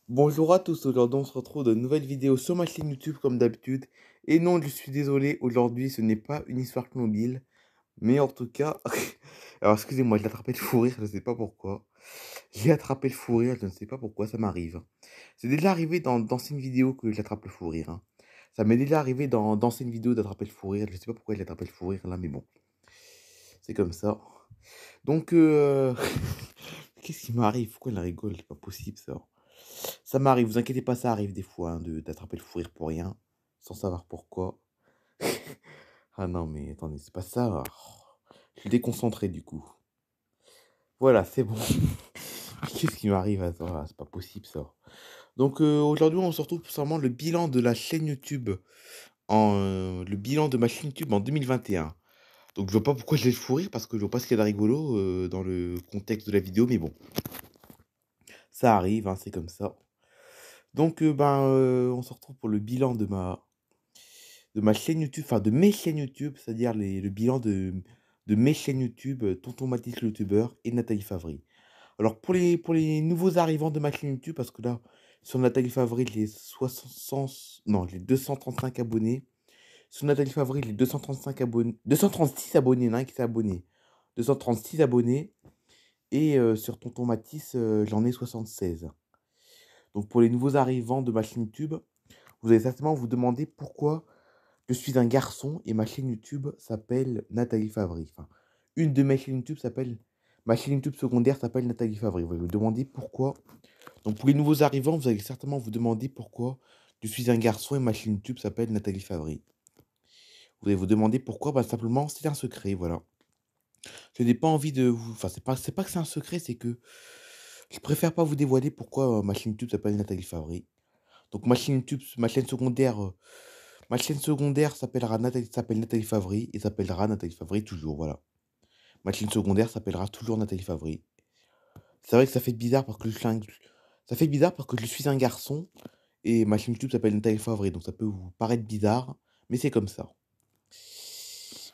Bonjour à tous, aujourd'hui on se retrouve dans une nouvelle vidéo sur ma chaîne YouTube comme d'habitude. Et non, je suis désolé, aujourd'hui ce n'est pas une histoire mobile, mais en tout cas, alors excusez-moi, j'ai attrapé le fou rire, je ne sais pas pourquoi. J'ai attrapé le fou rire, je ne sais pas pourquoi, ça m'arrive. C'est déjà arrivé dans d'anciennes vidéos que j'attrape le fou rire, hein. Ça m'est déjà arrivé dans d'anciennes vidéos d'attraper le fou rire, je ne sais pas pourquoi j'ai attrapé le fou rire là, mais bon, c'est comme ça. Donc, qu'est-ce qui m'arrive? Pourquoi elle rigole? C'est pas possible ça. Ça m'arrive, vous inquiétez pas, ça arrive des fois hein, d'attraper le fou rire pour rien, sans savoir pourquoi. Ah non, mais attendez, c'est pas ça. Je suis déconcentré du coup. Voilà, c'est bon. Qu'est-ce qui m'arrive à ça? C'est pas possible ça. Donc aujourd'hui, on se retrouve pour sûrement le bilan de la chaîne YouTube, le bilan de ma chaîne YouTube en 2021. Donc je vois pas pourquoi je l'ai le fou rire, parce que je vois pas ce qu'il y a de rigolo dans le contexte de la vidéo, mais bon, ça arrive, hein, c'est comme ça. Donc on se retrouve pour le bilan de ma chaîne YouTube, enfin de mes chaînes YouTube, c'est-à-dire le bilan de mes chaînes YouTube, Tonton Mathis le youtubeur et Nathalie Favry. Alors pour les nouveaux arrivants de ma chaîne YouTube, parce que là, sur Nathalie Favry, les 60, non, les 235 abonnés. Sur Nathalie Favry, les 235 abonnés, 236 abonnés, il y en a un qui s'est abonné. 236 abonnés. Et sur Tonton Mathis, j'en ai 76. Donc pour les nouveaux arrivants de ma chaîne YouTube, vous allez certainement vous demander pourquoi je suis un garçon et ma chaîne YouTube s'appelle Nathalie Favry. Enfin, une de mes chaînes YouTube s'appelle. Ma chaîne YouTube secondaire s'appelle Nathalie Favry. Vous allez me demander pourquoi. Donc, pour les nouveaux arrivants, vous allez certainement vous demander pourquoi je suis un garçon et ma chaîne YouTube s'appelle Nathalie Favry. Vous allez vous demander pourquoi. Bah, simplement, c'est un secret. Voilà. Je n'ai pas envie de vous. Enfin, c'est pas que c'est un secret, c'est que je préfère pas vous dévoiler pourquoi ma chaîne YouTube s'appelle Nathalie Favry. Donc, ma chaîne YouTube, ma chaîne secondaire. Ma chaîne secondaire s'appelle Nathalie Favry et s'appellera Nathalie Favry toujours, voilà. Ma chaîne secondaire s'appellera toujours Nathalie Favry. C'est vrai que ça fait bizarre parce que ça fait bizarre parce que je suis un garçon et ma chaîne YouTube s'appelle Nathalie Favry, donc ça peut vous paraître bizarre, mais c'est comme ça.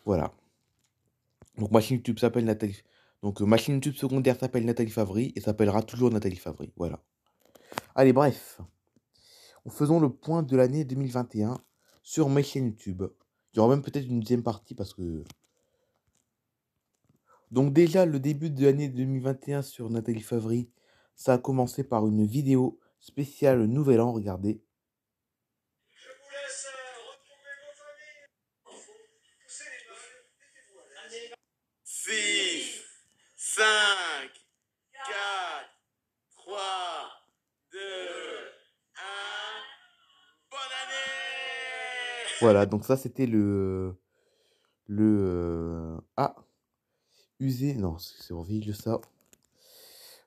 Voilà. Donc ma chaîne YouTube s'appelle Nathalie. Donc ma chaîne YouTube secondaire s'appelle Nathalie Favry et s'appellera toujours Nathalie Favry. Voilà. Allez, bref. Faisons le point de l'année 2021 sur mes chaînes YouTube. Il y aura même peut-être une deuxième partie parce que. Donc déjà, le début de l'année 2021 sur Nathalie Favry, ça a commencé par une vidéo spéciale Nouvel An, regardez. Je vous laisse retrouver vos familles. Poussez les mains, mettez-vous à l'aise. 6, 5, 4, 3, 2, 1. Bonne année! Voilà, donc ça c'était Ah, usé. Non, c'est horrible ça.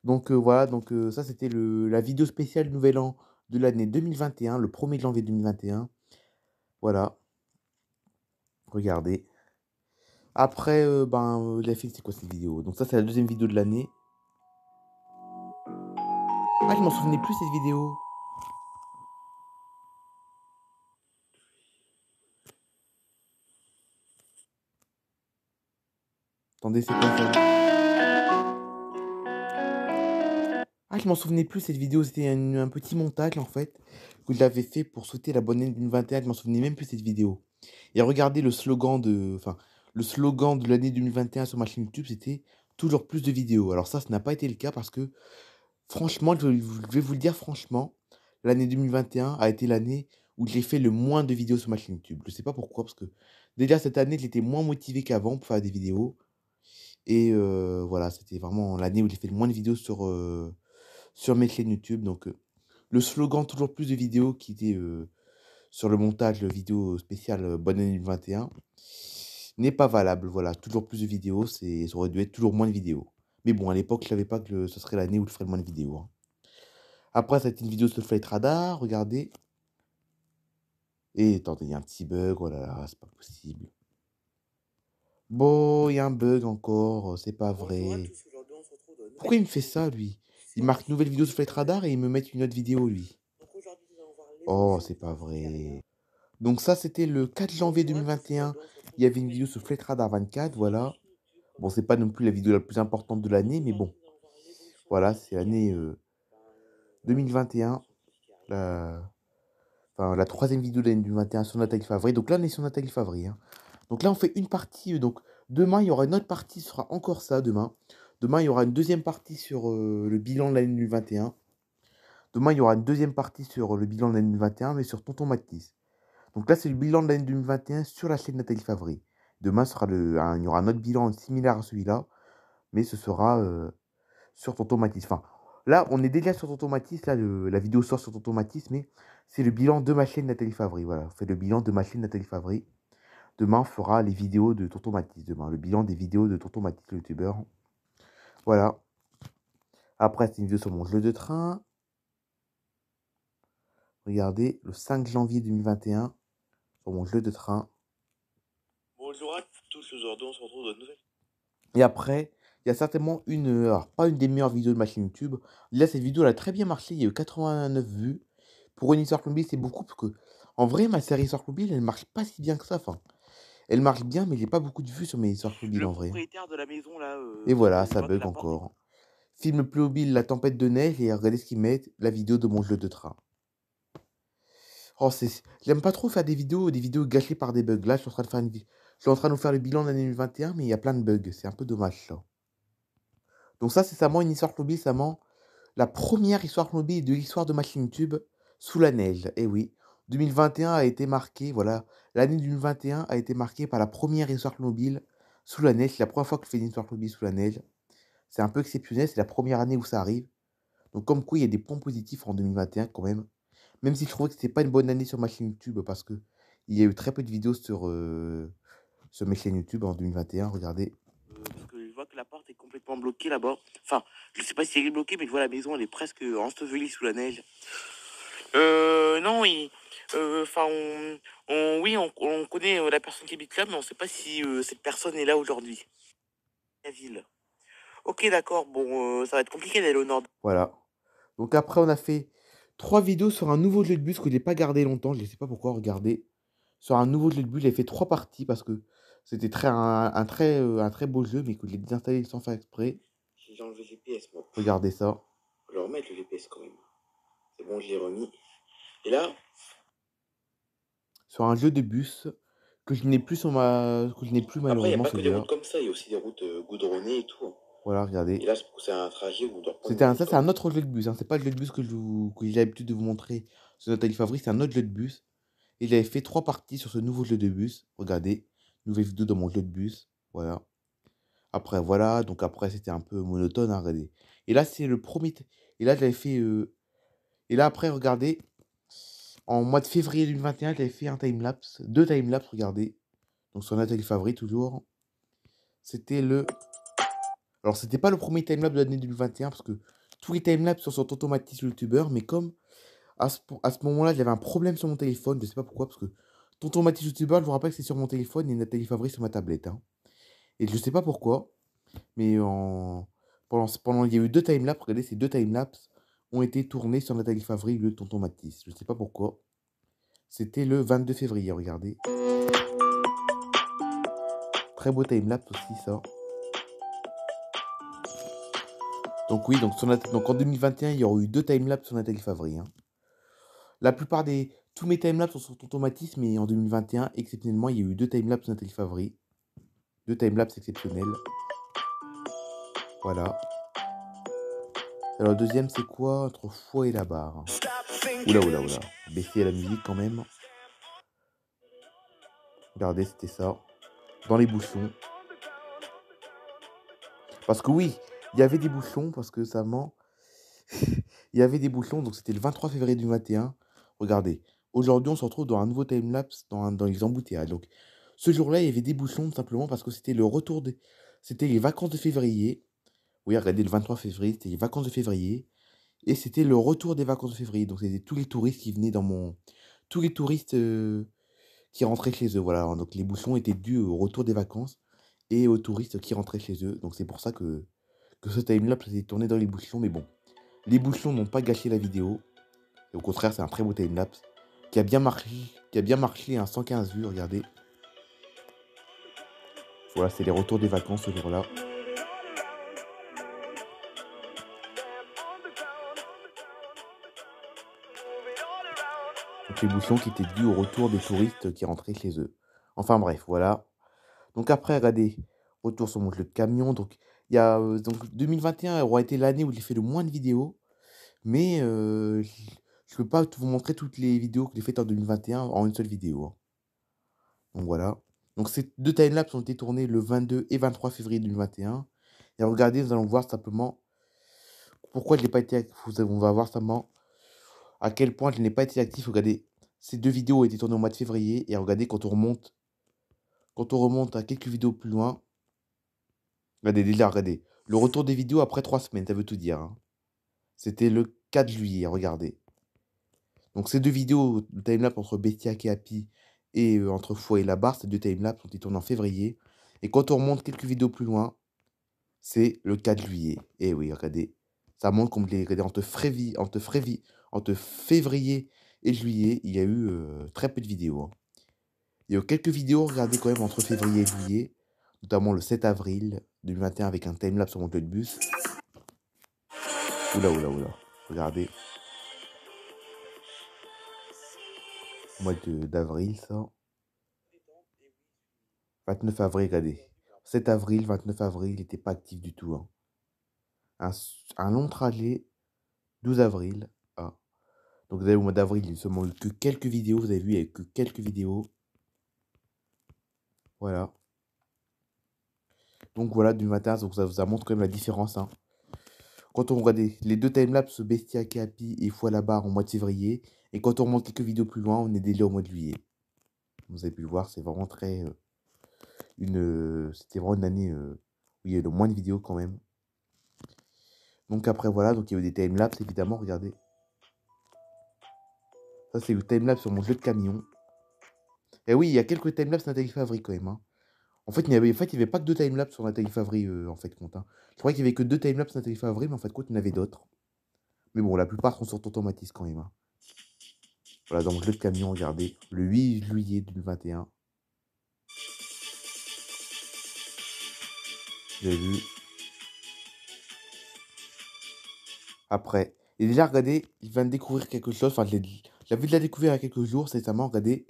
Donc voilà, donc ça c'était la vidéo spéciale Nouvel An de l'année 2021, le 1er janvier 2021. Voilà, regardez. Après, la fille, c'est quoi cette vidéo? Donc ça c'est la deuxième vidéo de l'année. Ah, je m'en souvenais plus cette vidéo. Attendez, c'est quoi ça? Ah, je m'en souvenais plus cette vidéo, c'était un petit montage en fait que j'avais fait pour souhaiter la bonne année 2021. Je m'en souvenais même plus cette vidéo. Et regardez le slogan de l'année 2021 sur ma chaîne YouTube, c'était toujours plus de vidéos. Alors ça n'a pas été le cas parce que franchement, je vais vous le dire franchement, l'année 2021 a été l'année où j'ai fait le moins de vidéos sur ma chaîne YouTube. Je sais pas pourquoi, parce que déjà cette année, j'étais moins motivé qu'avant pour faire des vidéos. Et voilà, c'était vraiment l'année où j'ai fait le moins de vidéos sur mes chaînes YouTube. Donc le slogan toujours plus de vidéos qui était sur le montage vidéo spécial Bonne année 2021 n'est pas valable. Voilà, toujours plus de vidéos, ça aurait dû être toujours moins de vidéos. Mais bon, à l'époque, je savais pas que ce serait l'année où je ferais le moins de vidéos, hein. Après, ça a été une vidéo sur Flight Radar, regardez. Et attendez, il y a un petit bug, oh là là, c'est pas possible. Bon, il y a un bug encore, c'est pas vrai. Pourquoi il me fait ça, lui? Il marque nouvelle vidéo sur Flight Radar et il me met une autre vidéo, lui. Oh, c'est pas vrai. Donc ça, c'était le 4 janvier 2021. Il y avait une vidéo sur Flight Radar 24, voilà. Bon, c'est pas non plus la vidéo la plus importante de l'année, mais bon. Voilà, c'est l'année 2021. la, enfin, la troisième vidéo de l'année 2021 sur Nathalie Favry. Donc là, on est sur Nathalie Favry, hein. Donc là, on fait une partie. Donc demain, il y aura une autre partie, ce sera encore ça demain. Demain, il y aura une deuxième partie sur le bilan de l'année 2021. Demain, il y aura une deuxième partie sur le bilan de l'année 2021, mais sur Tonton Matisse. Donc là, c'est le bilan de l'année 2021 sur la chaîne Nathalie Favry. Demain, il y aura un autre bilan similaire à celui-là, mais ce sera sur Tonton Matisse. Enfin, là, on est déjà sur Tonton Matisse. Là, la vidéo sort sur Tonton Matisse, mais c'est le bilan de ma chaîne Nathalie Favry. Voilà, on fait le bilan de ma chaîne Nathalie Favry. Demain, on fera les vidéos de Tonton Matisse. Demain, le bilan des vidéos de Tonton Matisse, le youtubeur. Voilà. Après, c'est une vidéo sur mon jeu de train. Regardez, le 5 janvier 2021, sur mon jeu de train. Bonjour à tous, aujourd'hui on se retrouve dans une nouvelle. Et après, il y a certainement alors pas une des meilleures vidéos de ma chaîne YouTube. Là, cette vidéo, elle a très bien marché. Il y a eu 89 vues. Pour une histoire Playmobil, c'est beaucoup parce que, en vrai, ma série histoire Playmobil, elle marche pas si bien que ça. Enfin, elle marche bien, mais j'ai pas beaucoup de vues sur mes histoires Playmobil Le en vrai. propriétaire de la maison là. Et voilà, On ça voit que bug la porte encore. Film Playmobil, la tempête de neige, et regardez ce qu'ils mettent, la vidéo de mon jeu de train. Oh, j'aime pas trop faire des vidéos gâchées par des bugs. Là, je suis en train de faire je suis en train de nous faire le bilan de l'année 2021, mais il y a plein de bugs. C'est un peu dommage, ça. Donc ça, c'est seulement une histoire Playmobil, seulement la première histoire Playmobil de l'histoire de ma chaîne YouTube, sous la neige. Et oui, 2021 a été marqué, voilà, l'année 2021 a été marquée par la première histoire Playmobil sous la neige. C'est la première fois que je fais une histoire Playmobil sous la neige. C'est un peu exceptionnel, c'est la première année où ça arrive. Donc comme quoi, il y a des points positifs en 2021 quand même. Même si je trouvais que c'était pas une bonne année sur ma chaîne YouTube parce que il y a eu très peu de vidéos sur mes chaînes YouTube en 2021. Regardez. parce que je vois que la porte est complètement bloquée là-bas. Enfin, je sais pas si elle est bloquée, mais je vois la maison, elle est presque ensevelie sous la neige. Non, enfin, oui, on connaît la personne qui habite là, mais on sait pas si cette personne est là aujourd'hui. La ville. Ok, d'accord, bon, ça va être compliqué d'aller au nord. Voilà. Donc après, on a fait 3 vidéos sur un nouveau jeu de bus que je n'ai pas gardé longtemps. Je ne sais pas pourquoi. Regardez. Sur un nouveau jeu de bus, j'ai fait 3 parties parce que c'était un très beau jeu, mais que j'ai désinstallé sans faire exprès. J'ai enlevé le GPS, moi. Regardez ça. Faut le remettre le GPS quand même. C'est bon, je l'ai remis. Et là, Sur un jeu de bus que je n'ai plus que je n'ai plus après, il n'y a malheureusement pas que des celui-là. routes comme ça, il y a aussi des routes goudronnées et tout. Voilà, regardez. Et là, c'est un trajet où on doit prendre une Ça, route c'est un comme autre jeu de bus. Hein. C'est pas le jeu de bus que j'ai l'habitude de vous montrer sur Nathalie Favry. C'est un autre jeu de bus. Et j'avais fait 3 parties sur ce nouveau jeu de bus. Regardez. Nouvelle vidéo dans mon jeu de bus. Voilà. Après, voilà. Donc après, c'était un peu monotone. Hein, regardez. Et là, c'est le premier. Et là, j'avais fait. Et là, après, regardez. En mois de février 2021, j'avais fait un timelapse. 2 timelapses, regardez. Donc sur Nathalie Favry, toujours. C'était le. Alors, c'était pas le premier timelapse de l'année 2021 parce que tous les timelapses sont sur Tonton Matisse, le youtubeur. Mais comme à ce moment-là, j'avais un problème sur mon téléphone. Je sais pas pourquoi, parce que Tonton Matisse, youtubeur, je vous rappelle que c'est sur mon téléphone et Nathalie Favry sur ma tablette. Hein. Et je sais pas pourquoi, mais pendant il y a eu 2 timelapses. Regardez, ces 2 timelapses ont été tournés sur Nathalie Favry, le Tonton Matisse. Je sais pas pourquoi. C'était le 22 février, regardez. Très beau timelapse aussi, ça. Donc oui, donc en 2021, il y aura eu 2 timelapses sur Nathalie Favry. Hein. La plupart tous mes timelapses sont sur Tonton Matisse, mais en 2021, exceptionnellement, il y a eu 2 timelapses sur Nathalie Favry. 2 timelapses exceptionnels. Voilà. Alors le deuxième, c'est quoi? Entre Foix et la barre. Oula, oula, oula. Baisser la musique quand même. Regardez, c'était ça. Dans les bouchons. Parce que oui, il y avait des bouchons, parce que ça ment. Il y avait des bouchons, donc c'était le 23 février 2021. Regardez, aujourd'hui, on se retrouve dans un nouveau timelapse dans les embouteillages. Donc, ce jour-là, il y avait des bouchons, tout simplement parce que c'était le retour C'était les vacances de février. Oui, regardez, le 23 février, c'était les vacances de février. Et c'était le retour des vacances de février. Donc, c'était tous les touristes qui venaient Tous les touristes qui rentraient chez eux, voilà. Donc, les bouchons étaient dus au retour des vacances et aux touristes qui rentraient chez eux. Donc, c'est pour ça que ce timelapse s'est tourné dans les bouchons. Mais bon, les bouchons n'ont pas gâché la vidéo. Et au contraire, c'est un très beau timelapse qui a bien marché à 115 vues, regardez. Voilà, c'est les retours des vacances ce jour-là. Donc l'émotion qui était due au retour des touristes qui rentraient chez eux. Enfin bref, voilà. Donc après, regardez, retour sur mon jeu de camion. Donc il y a donc 2021 aura été l'année où j'ai fait le moins de vidéos, mais je peux pas vous montrer toutes les vidéos que j'ai faites en 2021 en une seule vidéo, hein. Donc voilà. Donc ces deux timelapses ont été tournés le 22 et 23 février 2021. Et regardez, nous allons voir simplement pourquoi je n'ai pas été actif. On va voir simplement à quel point je n'ai pas été actif. Regardez, ces deux vidéos ont été tournées au mois de février. Et regardez, quand on remonte à quelques vidéos plus loin, regardez déjà, regardez. Le retour des vidéos après 3 semaines, ça veut tout dire, hein. C'était le 4 juillet, regardez. Donc ces deux vidéos, le timelapse entre Bestiac et Happy et entre Fouet et la barre, ces deux timelapses ont été tournés en février. Et quand on remonte quelques vidéos plus loin, c'est le 4 juillet. Et oui, regardez, ça montre comme les regardez, entre février et juillet, il y a eu très peu de vidéos, hein. Il y a eu quelques vidéos, regardez quand même, entre février et juillet, notamment le 7 avril 2021 avec un timelapse sur mon club de bus. Oula, oula, oula. Regardez, mois d'avril, ça. 29 avril, regardez. 7 avril, 29 avril, il n'était pas actif du tout, hein. Un long trajet, 12 avril. Ah. Donc vous avez au mois d'avril, il n'y a seulement eu que quelques vidéos. Vous avez vu, il n'y a eu que quelques vidéos. Voilà. Donc voilà, du matin, donc ça montre quand même la différence, hein. Quand on regarde les deux timelapses Bestiac et Happy et Fois la barre au mois de février, et quand on remonte quelques vidéos plus loin, on est déjà au mois de juillet. Vous avez pu le voir, c'est vraiment très... c'était vraiment une année où il y a eu le moins de vidéos quand même. Donc après, voilà, donc il y a eu des timelapses, évidemment, regardez. Ça, c'est le timelapse sur mon jeu de camion. Et oui, il y a quelques timelapses Nathalie Favry quand même, hein. En fait, il n'y avait pas que deux timelapses sur Nathalie Favry, en fait, compte, hein. Je croyais qu'il y avait que deux timelapses Nathalie Favry, mais en fait, compte, il y en avait d'autres. Mais bon, la plupart sont sur Tontomatis quand même, hein. Voilà, donc le camion, regardez, le 8 juillet 2021. Vous avez vu. Après. Et déjà, regardez, il vient de découvrir quelque chose. Enfin, j'avais de la découvrir il y a quelques jours, c'est récemment, regardez.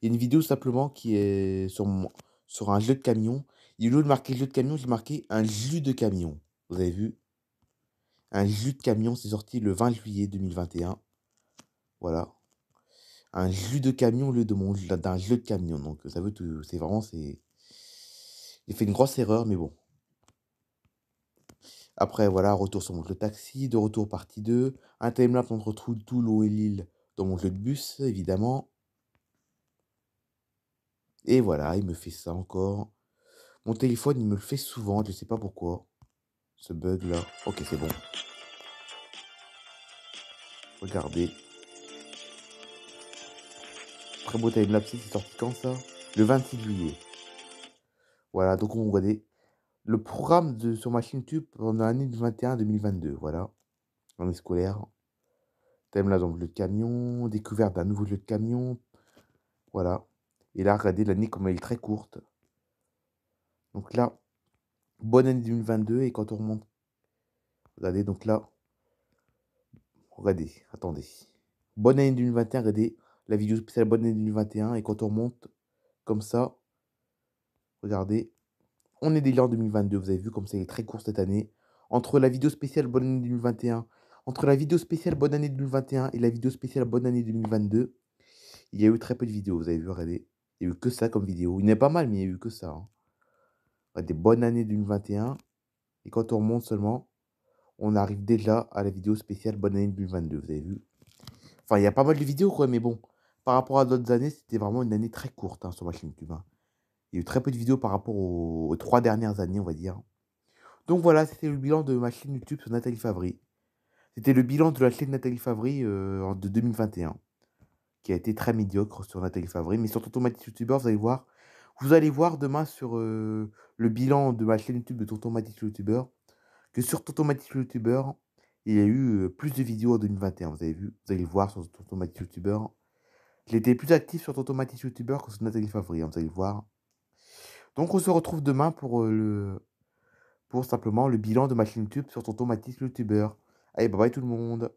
Il y a une vidéo simplement qui est sur un jeu de camion. Et au lieu de marquer jeu de camion, j'ai marqué un jus de camion. Vous avez vu? Un jus de camion, c'est sorti le 20 juillet 2021. Voilà. Un jus de camion au lieu d'un jeu de camion. Donc ça veut tout. C'est vraiment. J'ai fait une grosse erreur, mais bon. Après, voilà, retour sur mon jeu de taxi, de retour partie 2. Un timelapse entre Toulon et Lille dans mon jeu de bus, évidemment. Et voilà, il me fait ça encore. Mon téléphone, il me le fait souvent, je sais pas pourquoi. Ce bug là. Ok, c'est bon. Regardez. Très beau timelapse, c'est sorti quand ça? Le 26 juillet. Voilà, donc on regardait le programme sur ma chaîne YouTube pendant l'année 2021-2022. Voilà, l'année scolaire. Thème là, donc le camion, découverte d'un nouveau jeu de camion. Voilà. Et là, regardez l'année comme elle est très courte. Donc là, bonne année 2022. Et quand on remonte, regardez, donc là, regardez, attendez. Bonne année 2021, regardez la vidéo spéciale bonne année 2021. Et quand on remonte comme ça, regardez, on est déjà en 2022. Vous avez vu comme c'est très court cette année. Entre la vidéo spéciale bonne année 2021, entre la vidéo spéciale bonne année 2021 et la vidéo spéciale bonne année 2022, il y a eu très peu de vidéos. Vous avez vu, regardez. Il n'y a eu que ça comme vidéo. Il n'y en a pas mal, mais il n'y a eu que ça, hein. Regardez, bonne année 2021. Et quand on remonte seulement, on arrive déjà à la vidéo spéciale bonne année 2022. Vous avez vu. Enfin, il y a pas mal de vidéos, quoi, mais bon. Par rapport à d'autres années, c'était vraiment une année très courte, hein, sur ma chaîne YouTube, hein. Il y a eu très peu de vidéos par rapport aux 3 dernières années, on va dire. Donc voilà, c'était le bilan de ma chaîne YouTube sur Nathalie Favry. C'était le bilan de la chaîne Nathalie Favry de 2021, qui a été très médiocre sur Nathalie Favry. Mais sur Tonton YouTuber, vous allez voir demain sur le bilan de ma chaîne YouTube de Tonton YouTuber, que sur Tonton YouTuber, il y a eu plus de vidéos en 2021. Vous avez vu, vous allez voir sur Tonton YouTuber. J'étais plus actif sur Tonton YouTuber que sur Nathalie Favry, hein, vous allez voir. Donc on se retrouve demain pour simplement le bilan de ma chaîne YouTube sur Tonton YouTuber. Allez, bye bye tout le monde.